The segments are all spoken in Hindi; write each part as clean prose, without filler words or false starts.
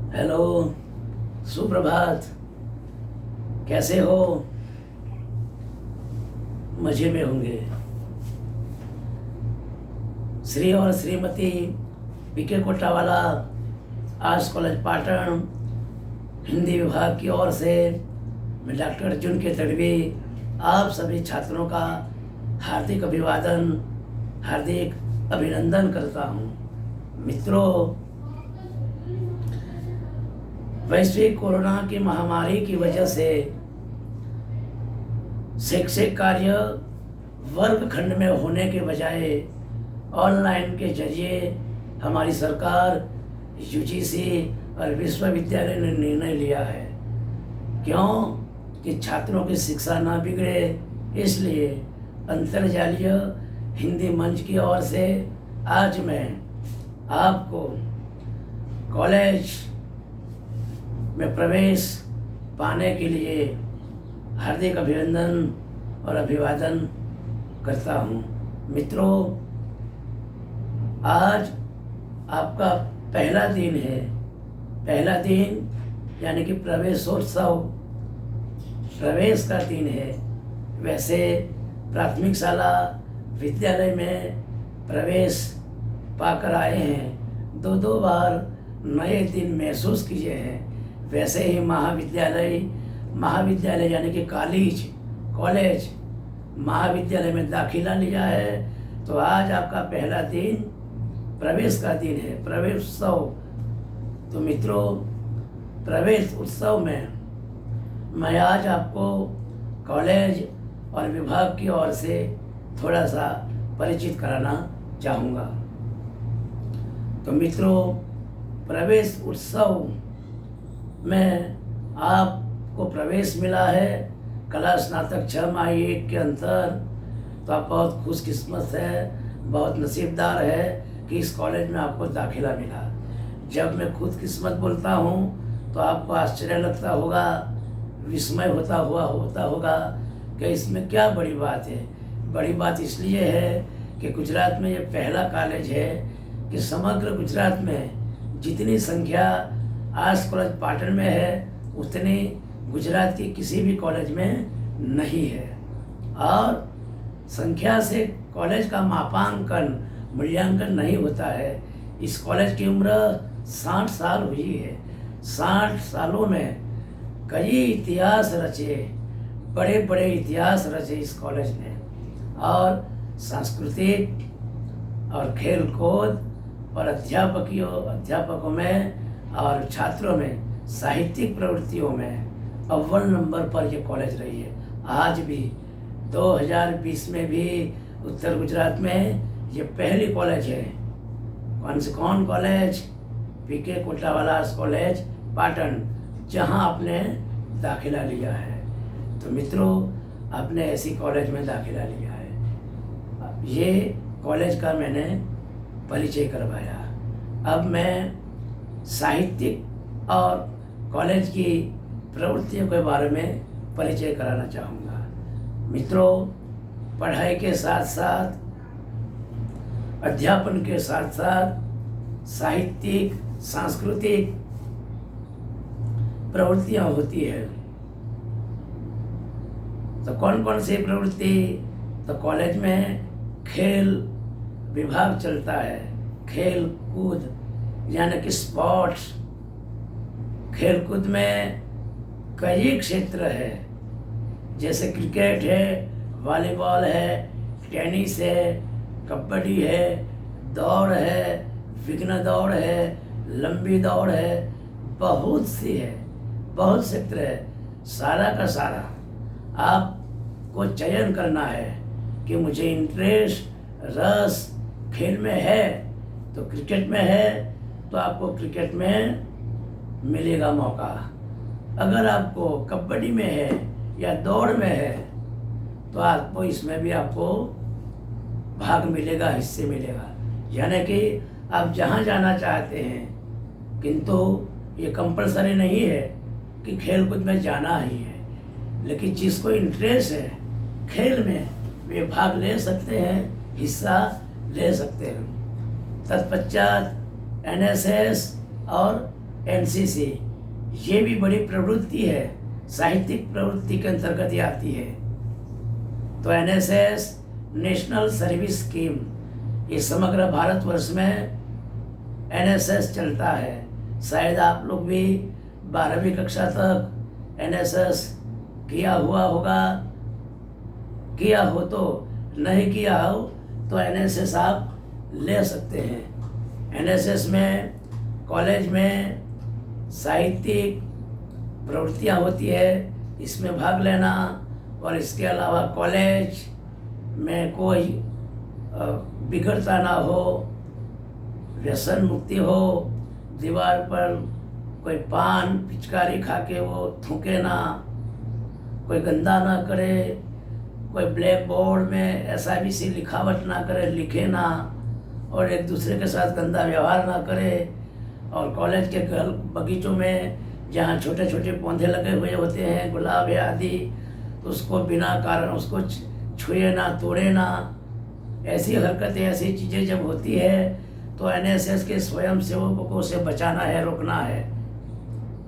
हेलो, सुप्रभात। कैसे हो? मजे में होंगे। श्री और श्रीमती पीके कोटावाला आर्ट्स कॉलेज पाटन हिंदी विभाग की ओर से मैं डॉक्टर अर्जुन के तड़वी आप सभी छात्रों का हार्दिक अभिवादन, हार्दिक अभिनंदन करता हूँ। मित्रों, वैश्विक कोरोना की महामारी की वजह से शैक्षिक कार्य वर्ग खंड में होने के बजाय ऑनलाइन के जरिए हमारी सरकार, यूजीसी और विश्वविद्यालय ने निर्णय लिया है। क्यों? कि छात्रों की शिक्षा ना बिगड़े, इसलिए अंतर्जालीय हिंदी मंच की ओर से आज मैं आपको कॉलेज में प्रवेश पाने के लिए हार्दिक अभिनंदन और अभिवादन करता हूँ। मित्रों, आज आपका पहला दिन है। पहला दिन यानी कि प्रवेशोत्सव, प्रवेश का दिन है। वैसे प्राथमिक शाला विद्यालय में प्रवेश पाकर आए हैं, दो बार नए दिन महसूस किए हैं। वैसे ही महाविद्यालय यानी कि कॉलेज महाविद्यालय में दाखिला लिया है, तो आज आपका पहला दिन प्रवेश का दिन है, प्रवेश उत्सव। तो मित्रों, प्रवेश उत्सव में मैं आज आपको कॉलेज और विभाग की ओर से थोड़ा सा परिचित कराना चाहूँगा। तो मित्रों, प्रवेश उत्सव में आपको प्रवेश मिला है कला स्नातक 6 के अंतर, तो आप बहुत खुशकिस्मत है, बहुत नसीबदार है कि इस कॉलेज में आपको दाखिला मिला। जब मैं खुद किस्मत बोलता हूँ तो आपको आश्चर्य लगता होगा, विस्मय होता होगा कि इसमें क्या बड़ी बात है। बड़ी बात इसलिए है कि गुजरात में ये पहला कॉलेज है कि समग्र गुजरात में जितनी संख्या आर्ट्स कॉलेज पाटन में है, उतनी गुजरात की किसी भी कॉलेज में नहीं है। और संख्या से कॉलेज का मूल्यांकन नहीं होता है। इस कॉलेज की उम्र 60 साल हुई है। 60 सालों में कई इतिहास रचे, बड़े बड़े इतिहास रचे इस कॉलेज ने। और सांस्कृतिक और खेल कूद और अध्यापकों में और छात्रों में साहित्यिक प्रवृत्तियों में अव्वल नंबर पर यह कॉलेज रही है। आज भी 2020 में भी उत्तर गुजरात में ये पहली कॉलेज है। कौन कॉलेज? पीके कोटावाला आर्ट्स कॉलेज पाटन, जहां आपने दाखिला लिया है। तो मित्रों, आपने ऐसी कॉलेज में दाखिला लिया है। ये कॉलेज का मैंने परिचय करवाया। अब मैं साहित्यिक और कॉलेज की प्रवृत्तियों के बारे में परिचय कराना चाहूँगा। मित्रों, पढ़ाई के साथ साथ, अध्यापन के साथ साथ साहित्यिक, सांस्कृतिक प्रवृत्तियाँ होती है। तो कौन सी प्रवृत्ति? तो कॉलेज में खेल विभाग चलता है, खेल कूद यानी कि स्पोर्ट्स। खेल कूद में कई क्षेत्र है, जैसे क्रिकेट है, वॉलीबॉल है, टेनिस है, कबड्डी है, दौड़ है, विघ्न दौड़ है, लंबी दौड़ है, बहुत सी है, बहुत क्षेत्र है। सारा का सारा आपको चयन करना है कि मुझे इंटरेस्ट, रस खेल में है। तो क्रिकेट में है तो आपको क्रिकेट में मिलेगा मौका। अगर आपको कबड्डी में है या दौड़ में है तो आपको इसमें भी आपको भाग मिलेगा, हिस्से मिलेगा। यानी कि आप जहाँ जाना चाहते हैं, किंतु ये कंपलसरी नहीं है कि खेल कूद में जाना ही है, लेकिन जिसको इंटरेस्ट है खेल में, वे भाग ले सकते हैं, हिस्सा ले सकते हैं। तत्पश्चात NSS और एनसीसी, ये भी बड़ी प्रवृत्ति है, साहित्यिक प्रवृत्ति के अंतर्गत ये आती है। तो एनएसएस नेशनल सर्विस स्कीम, ये समग्र भारतवर्ष में एनएसएस चलता है। शायद आप लोग भी 12वीं कक्षा तक एनएसएस किया हुआ होगा, किया हो तो, नहीं किया हो तो एनएसएस आप ले सकते हैं। एनएसएस में कॉलेज में साहित्यिक प्रवृत्तियाँ होती है, इसमें भाग लेना। और इसके अलावा कॉलेज में कोई बिगड़ता ना हो, व्यसन मुक्ति हो, दीवार पर कोई पान पिचकारी खा के वो थूके ना, कोई गंदा ना करे, कोई ब्लैक बोर्ड में SIBC लिखावट ना करे, लिखे ना, और एक दूसरे के साथ गंदा व्यवहार ना करे। और कॉलेज के बगीचों में जहाँ छोटे छोटे पौधे लगे हुए होते हैं, गुलाब या आदि, उसको बिना कारण उसको छुए ना, तोड़े ना। ऐसी हरकतें, ऐसी चीज़ें जब होती है तो एनएसएस के स्वयं सेवकों को उसे बचाना है, रोकना है।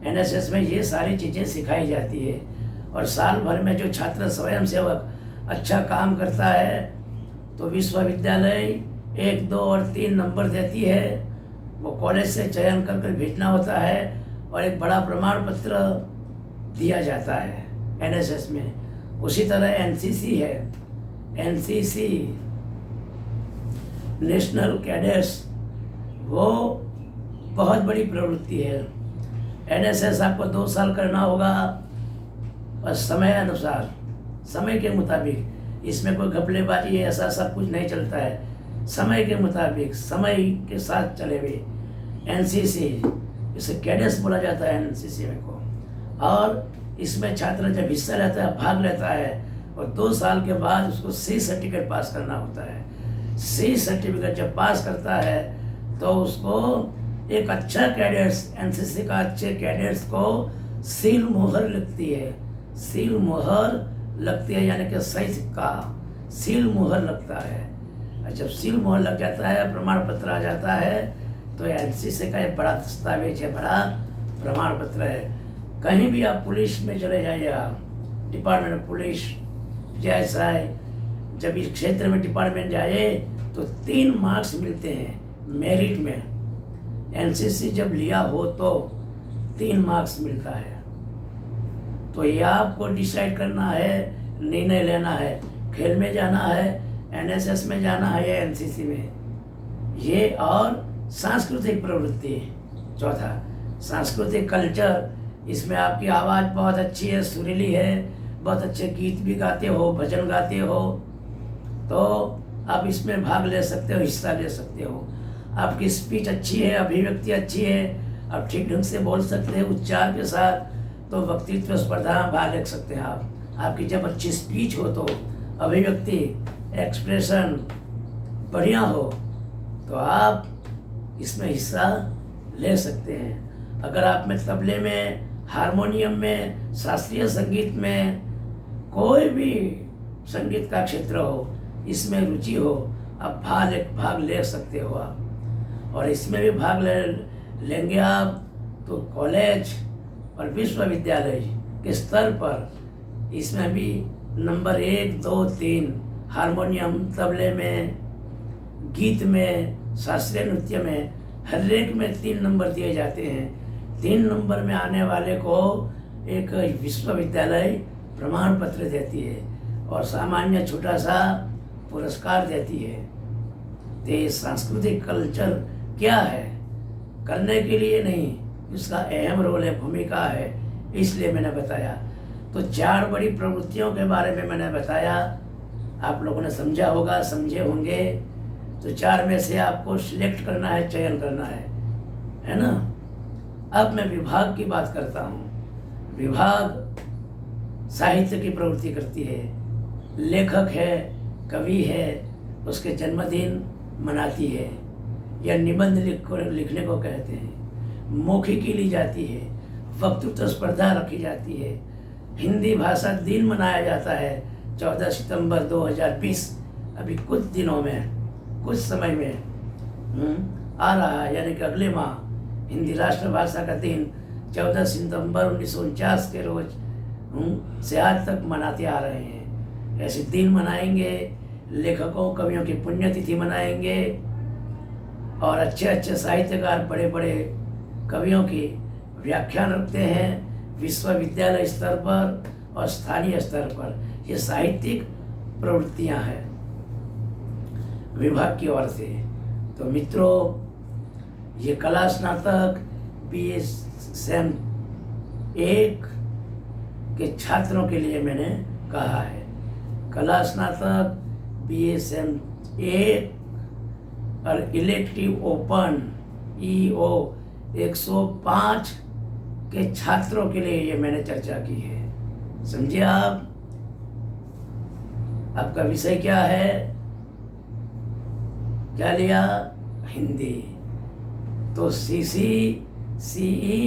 एनएसएस में ये सारी चीज़ें सिखाई जाती है। और साल भर में जो छात्र स्वयं सेवक अच्छा काम करता है तो विश्वविद्यालय 1, 2 और 3 नंबर देती है। वो कॉलेज से चयन कर भेजना होता है और एक बड़ा प्रमाण पत्र दिया जाता है एनएसएस में। उसी तरह एनसीसी है, एनसीसी नेशनल कैडेट्स, वो बहुत बड़ी प्रवृत्ति है। एनएसएस आपको 2 साल करना होगा, बस समय अनुसार, समय के मुताबिक। इसमें कोई घपलेबाजी ऐसा सब कुछ नहीं चलता है, समय के मुताबिक, समय के साथ चले हुए। एनसीसी, इसे कैडेट्स बोला जाता है एनसीसी में को। और इसमें छात्र जब हिस्सा लेता है, भाग लेता है, और 2 साल के बाद उसको C सर्टिफिकेट पास करना होता है। C सर्टिफिकेट जब पास करता है तो उसको एक अच्छा कैडेट्स, एनसीसी का अच्छे कैडेट्स को सील मोहर लगती है। सील मोहर लगती है, यानी कि सही सिक्का, सील मोहर लगता है। और जब सील मोहर लग जाता है, प्रमाण पत्र आ जाता है, तो एनसीसी का एक बड़ा दस्तावेज है, बड़ा प्रमाण पत्र है। कहीं भी आप पुलिस में चले जाइए, आप डिपार्टमेंट ऑफ पुलिस, जैसा है, जब इस क्षेत्र में डिपार्टमेंट जाए तो 3 मार्क्स मिलते हैं मेरिट में। एनसीसी जब लिया हो तो 3 मार्क्स मिलता है। तो ये आपको डिसाइड करना है, निर्णय लेना है, खेल में जाना है, एनएसएस में जाना है या एनसीसी में। ये और सांस्कृतिक प्रवृत्ति, चौथा सांस्कृतिक कल्चर, इसमें आपकी आवाज़ बहुत अच्छी है, सुरीली है, बहुत अच्छे गीत भी गाते हो, भजन गाते हो, तो आप इसमें भाग ले सकते हो, हिस्सा ले सकते हो। आपकी स्पीच अच्छी है, अभिव्यक्ति अच्छी है, आप ठीक ढंग से बोल सकते हैं उच्चार के साथ, तो वक्तृत्व स्पर्धा में भाग ले सकते हैं आप। आपकी जब अच्छी स्पीच हो, तो अभिव्यक्ति, एक्सप्रेशन बढ़िया हो, तो आप इसमें हिस्सा ले सकते हैं। अगर आप में तबले में, हारमोनियम में, शास्त्रीय संगीत में, कोई भी संगीत का क्षेत्र हो, इसमें रुचि हो, आप भाग ले सकते हो आप। और इसमें भी भाग लेंगे आप तो कॉलेज और विश्वविद्यालय के स्तर पर इसमें भी नंबर 1, 2, 3 हारमोनियम, तबले में, गीत में, शास्त्रीय नृत्य में, हर एक में 3 नंबर दिए जाते हैं। 3 नंबर में आने वाले को एक विश्वविद्यालय प्रमाण पत्र देती है और सामान्य छोटा सा पुरस्कार देती है। तो ये सांस्कृतिक कल्चर क्या है, करने के लिए नहीं, इसका अहम रोल है, भूमिका है, इसलिए मैंने बताया। तो 4 बड़ी प्रवृत्तियों के बारे में मैंने बताया, आप लोगों ने समझा होगा, समझे होंगे। तो 4 में से आपको सिलेक्ट करना है, चयन करना है ना। अब मैं विभाग की बात करता हूँ। विभाग साहित्य की प्रवृत्ति करती है, लेखक है, कवि है, उसके जन्मदिन मनाती है, या निबंध लिखने को कहते हैं, मौखिकी ली जाती है, वक्तृत्व स्पर्धा रखी जाती है, हिंदी भाषा दिन मनाया जाता है 14 सितंबर 2020, अभी कुछ दिनों में, कुछ समय में आ रहा है, यानी कि अगले माह हिंदी राष्ट्रभाषा का दिन 14 सितंबर 1949 के रोज से आज तक मनाते आ रहे हैं। ऐसे दिन मनाएंगे, लेखकों कवियों की पुण्यतिथि मनाएंगे और अच्छे अच्छे साहित्यकार बड़े बड़े कवियों की व्याख्यान रखते हैं विश्वविद्यालय स्तर पर और स्थानीय स्तर पर। ये साहित्यिक प्रवृत्तियां हैं विभाग की ओर से। तो मित्रों, ये कला स्नातक BA सेम 1 के छात्रों के लिए मैंने कहा है। कला स्नातक BA सेम 1 और इलेक्टिव ओपन EO 105 के छात्रों के लिए ये मैंने चर्चा की है। समझिए आप, आपका विषय क्या है, क्या लिया? हिंदी। तो CC CE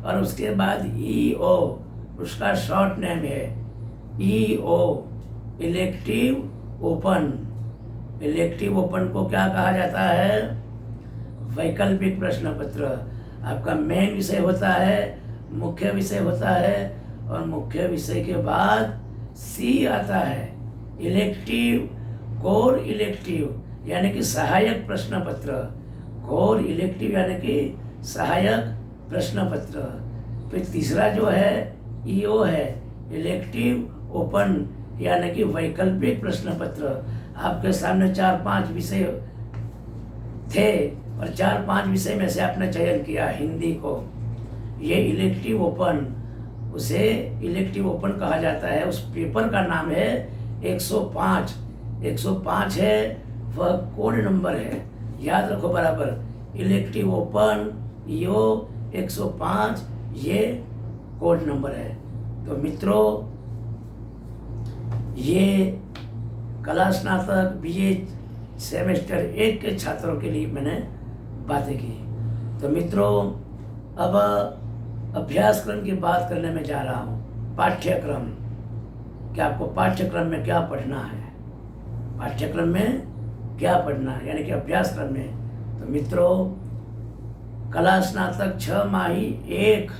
और उसके बाद EO उसका शॉर्ट नेम है EO elective open. Elective open को क्या कहा जाता है? वैकल्पिक प्रश्न पत्र। आपका मेन विषय होता है, मुख्य विषय होता है और मुख्य विषय के बाद C आता है इलेक्टिव, कोर इलेक्टिव यानी कि सहायक प्रश्न पत्र। कोर इलेक्टिव यानी कि सहायक प्रश्न पत्र। फिर तीसरा जो है EO है इलेक्टिव ओपन यानी कि वैकल्पिक प्रश्न पत्र। आपके सामने 4-5 विषय थे और 4-5 विषय में से आपने चयन किया हिंदी को। ये इलेक्टिव ओपन, उसे इलेक्टिव ओपन कहा जाता है। उस पेपर का नाम है 105। 105 है वह कोड नंबर है, याद रखो बराबर। इलेक्टिव ओपन EO 105 ये कोड नंबर है। तो मित्रों, ये कला स्नातक BA सेमेस्टर 1 के छात्रों के लिए मैंने बातें की। तो मित्रों, अब अभ्यासक्रम की बात करने में जा रहा हूँ। पाठ्यक्रम, कि आपको पाठ्यक्रम में क्या पढ़ना है, पाठ्यक्रम में क्या पढ़ना है यानी कि अभ्यासक्रम में। तो मित्रों, कला स्नातक 6 माही 1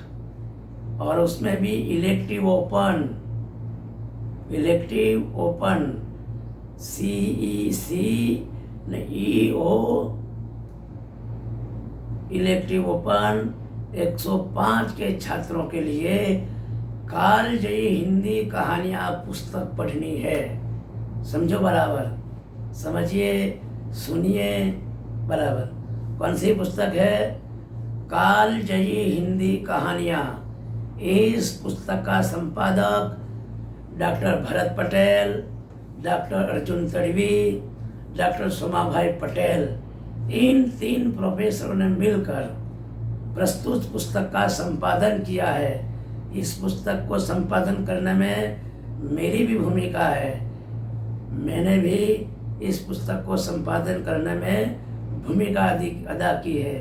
और उसमें भी elective open CEC EO elective open 105 के छात्रों के लिए कालजयी हिंदी कहानियाँ पुस्तक पढ़नी है। समझो बराबर, समझिए, सुनिए बराबर। कौन सी पुस्तक है? कालजयी हिंदी कहानियाँ। इस पुस्तक का संपादक doctor Bharat Patel, doctor Arjun Tadvi, doctor Somabhai Patel, इन 3 प्रोफेसरों ने मिलकर प्रस्तुत पुस्तक का संपादन किया है। इस पुस्तक को संपादन करने में मेरी भी भूमिका है। मैंने भी इस पुस्तक को संपादन करने में भूमिका अदा की है।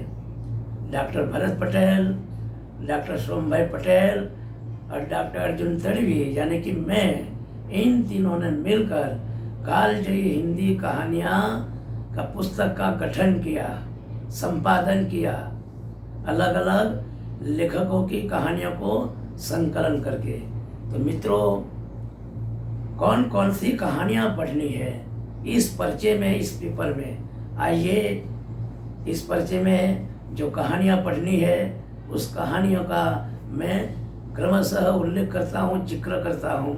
डॉक्टर भरत पटेल, डॉक्टर सोमभाई पटेल और डॉक्टर अर्जुन तड़वी यानी कि मैं, इन तीनों ने मिलकर कालजयी हिंदी कहानियाँ का पुस्तक का गठन किया, संपादन किया, अलग अलग लेखकों की कहानियों को संकलन करके। तो मित्रों, कौन कौन सी कहानियाँ पढ़नी है इस पर्चे में, इस पेपर में। आइए, इस पर्चे में जो कहानियाँ पढ़नी है उस कहानियों का मैं क्रमशः उल्लेख करता हूँ, जिक्र करता हूँ।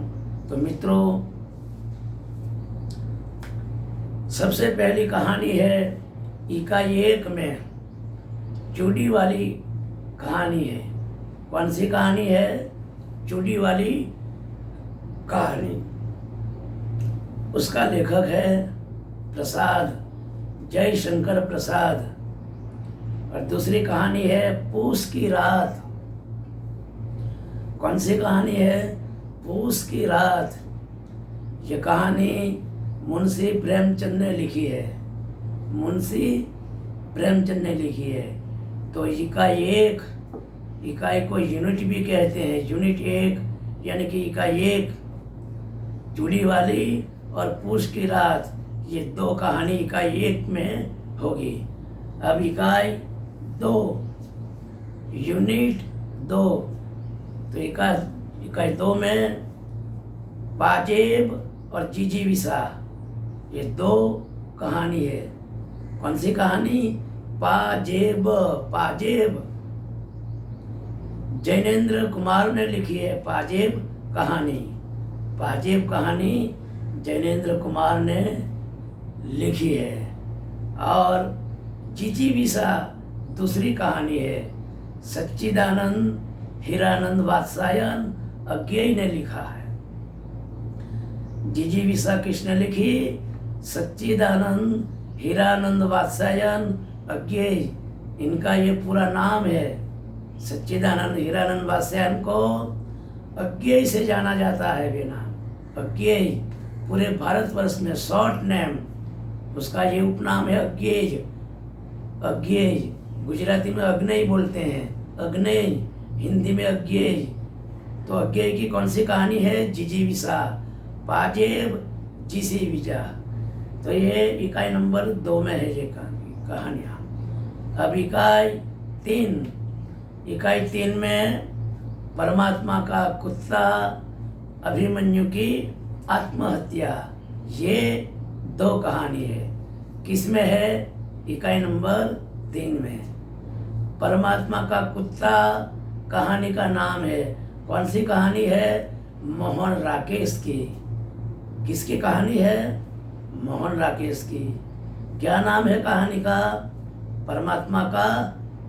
तो मित्रों, सबसे पहली कहानी है इकाई 1 में चूड़ी वाली कहानी है। कौन सी कहानी है? चूड़ी वाली कहानी। उसका लेखक है प्रसाद, जयशंकर प्रसाद। और दूसरी कहानी है पूस की रात। कौन सी कहानी है? पूस की रात। ये कहानी मुंशी प्रेमचंद ने लिखी है, मुंशी प्रेमचंद ने लिखी है। तो इकाई 1, इकाई को यूनिट भी कहते हैं। यूनिट 1 यानी कि इकाई 1 चूड़ी वाली और पूस की रात, ये 2 कहानी इकाई 1 में होगी। अब इकाई 2, यूनिट 2। तो इकाई 2 में पाजेब और जिजीविषा, ये 2 कहानी है। कौन सी कहानी? पाजेब। पाजेब जैनेन्द्र कुमार ने लिखी है। पाजेब कहानी, पाजेब कहानी जैनेन्द्र कुमार ने लिखी है। और जिजीविषा दूसरी कहानी है। सच्चिदानंद हीरानंद वात्सायन अज्ञेय ने लिखा है। जिजीविषा किसने लिखी? सच्चिदानंद हीरानंद वात्सायन अज्ञेय, इनका ये पूरा नाम है। सच्चिदानंद हीरानंद वात्सायन को अज्ञेय से जाना जाता है बेनाम। अज्ञेय पूरे भारतवर्ष में शॉर्ट नेम उसका ये उपनाम है, अज्ञेय। अज्ञेय गुजराती में अग्नेय बोलते हैं, अग्नेय हिंदी में अज्ञेय। तो अज्ञेय की कौन सी कहानी है? जिजीविषा। पाजेब जिजीविषा। तो ये इकाई नंबर 2 में है ये कहानियाँ। अब इकाई 3। इकाई 3 में परमात्मा का कुत्ता, अभिमन्यु की आत्महत्या, ये 2 कहानी है। किसमें है? इकाई नंबर 3 में। परमात्मा का कुत्ता कहानी का नाम है। कौन सी कहानी है? मोहन राकेश की। किसकी कहानी है? मोहन राकेश की। क्या नाम है कहानी का? परमात्मा का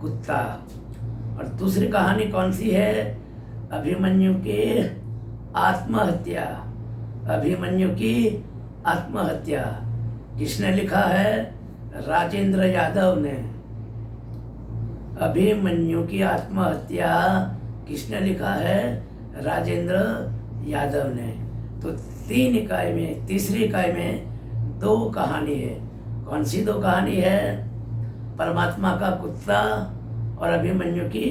कुत्ता। और दूसरी कहानी कौन सी है? अभिमन्यु की आत्महत्या। अभिमन्यु की आत्महत्या किसने लिखा है? राजेंद्र यादव ने। अभिमन्यु की आत्महत्या किसने लिखा है? राजेंद्र यादव ने। तो 3 इकाई में, तीसरी इकाई में 2 कहानी है। कौन सी 2 कहानी है? परमात्मा का कुत्ता और अभिमन्यु की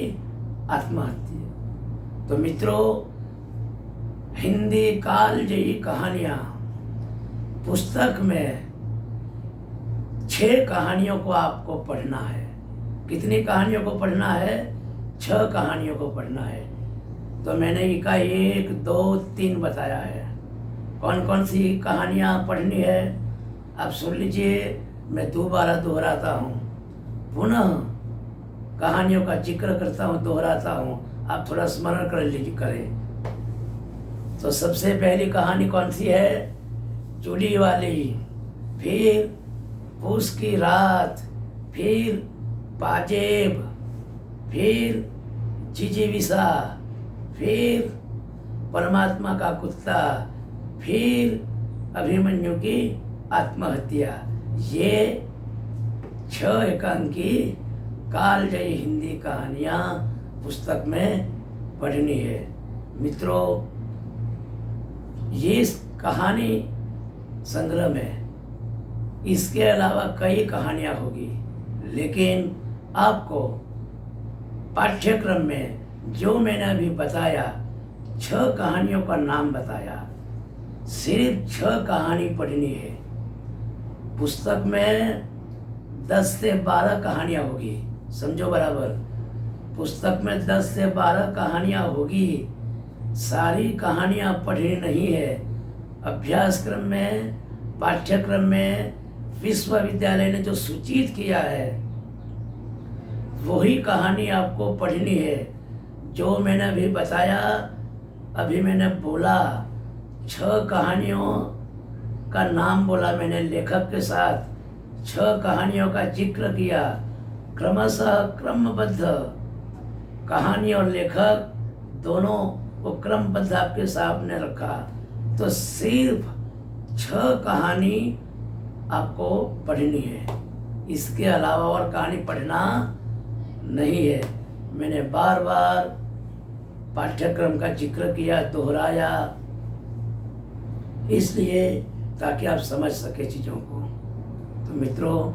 आत्महत्या। तो मित्रों, हिंदी कालजयी कहानियाँ पुस्तक में 6 कहानियों को आपको पढ़ना है। कितनी कहानियों को पढ़ना है? 6 कहानियों को पढ़ना है। तो मैंने इकाई 1, 2, 3 बताया है। कौन कौन सी कहानियाँ पढ़नी है आप सुन लीजिए। मैं दोबारा दोहराता हूँ, पुनः कहानियों का जिक्र करता हूँ, दोहराता हूँ, आप थोड़ा स्मरण कर लीजिए करें। तो सबसे पहली कहानी कौन सी है? चूली वाली, फिर पूस की रात, फिर पाजेब, फिर जिजीविषा, फिर परमात्मा का कुत्ता, फिर अभिमन्यु की आत्महत्या। ये 6 एकांकी कालजयी हिंदी कहानियाँ पुस्तक में पढ़नी है। मित्रों, ये कहानी संग्रह में इसके अलावा कई कहानियाँ होगी, लेकिन आपको पाठ्यक्रम में जो मैंने अभी बताया, 6 कहानियों का नाम बताया, सिर्फ 6 कहानी पढ़नी है। पुस्तक में 10 से 12 कहानियाँ होगी, समझो बराबर। पुस्तक में 10 से 12 कहानियाँ होगी। सारी कहानियाँ पढ़नी नहीं है। अभ्यासक्रम में, पाठ्यक्रम में विश्वविद्यालय ने जो सूचित किया है वही कहानी आपको पढ़नी है। जो मैंने अभी बताया, अभी मैंने बोला, 6 कहानियों का नाम बोला मैंने, लेखक के साथ 6 कहानियों का जिक्र किया, क्रमशः क्रमबद्ध। कहानी और लेखक दोनों को क्रमबद्ध आपके सामने रखा। तो सिर्फ 6 कहानी आपको पढ़नी है, इसके अलावा और कहानी पढ़ना नहीं है। मैंने बार बार पाठ्यक्रम का जिक्र किया, दोहराया, इसलिए ताकि आप समझ सके चीज़ों को। तो मित्रों,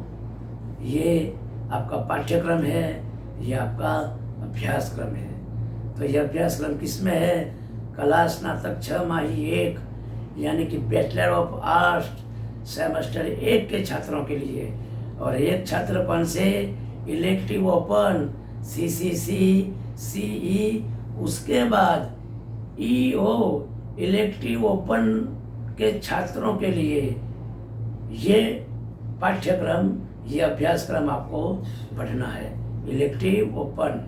ये आपका पाठ्यक्रम है, ये आपका अभ्यासक्रम है। तो ये अभ्यासक्रम किस में है? कला स्नातक 6 माही 1 यानी कि बैचलर ऑफ आर्ट्स सेमेस्टर 1 के छात्रों के लिए। और एक छात्र कौन से? इलेक्टिव ओपन CCC, CE, उसके बाद EO इलेक्टिव ओपन के छात्रों के लिए ये पाठ्यक्रम, ये अभ्यासक्रम आपको पढ़ना है। इलेक्टिव ओपन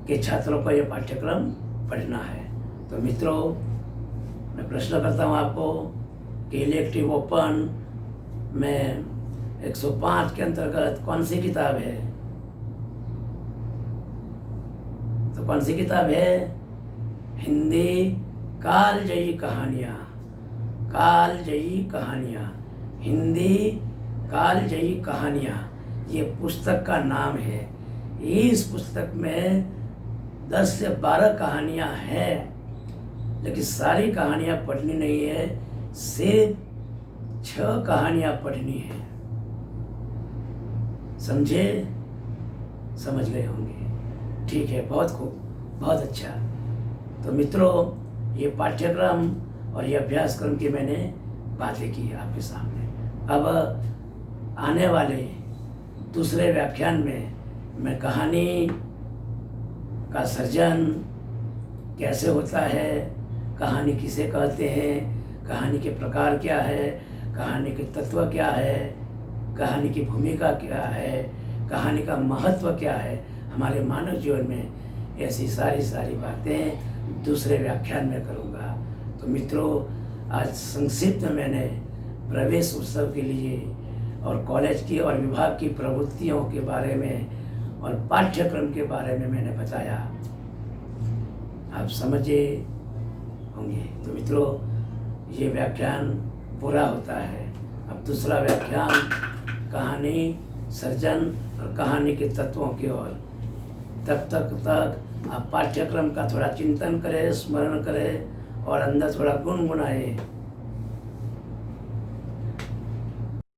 के छात्रों को ये पाठ्यक्रम पढ़ना है। तो मित्रों, मैं प्रश्न करता हूँ आपको कि इलेक्टिव ओपन में 105 के अंतर्गत कौन सी किताब है? तो कौन सी किताब है? हिंदी कालजयी कहानियाँ। कालजयी कहानियाँ, हिंदी कालजयी कहानियाँ, ये पुस्तक का नाम है। इस पुस्तक में 10 से 12 कहानियाँ हैं, लेकिन सारी कहानियाँ पढ़नी नहीं है, सिर्फ 6 कहानियाँ पढ़नी है। समझे? समझ गए होंगे। ठीक है, बहुत खूब, बहुत अच्छा। तो मित्रों, ये पाठ्यक्रम और ये अभ्यासक्रम की मैंने बातें की आपके सामने। अब आने वाले दूसरे व्याख्यान में मैं कहानी का सर्जन कैसे होता है, कहानी किसे कहते हैं, कहानी के प्रकार क्या है, कहानी के तत्व क्या है, कहानी की भूमिका क्या है, कहानी का महत्व क्या है हमारे मानव जीवन में, ऐसी सारी बातें दूसरे व्याख्यान में करूँगा। तो मित्रों, आज संक्षिप्त में मैंने प्रवेश उत्सव के लिए और कॉलेज की और विभाग की प्रवृत्तियों के बारे में और पाठ्यक्रम के बारे में मैंने बताया। आप समझे होंगे। तो मित्रों, ये व्याख्यान पूरा होता है। अब दूसरा व्याख्यान कहानी सर्जन और कहानी के तत्वों की ओर। तब तक आप पाठ्यक्रम का थोड़ा चिंतन करें, स्मरण करें और अंदर थोड़ा गुनगुनाएं।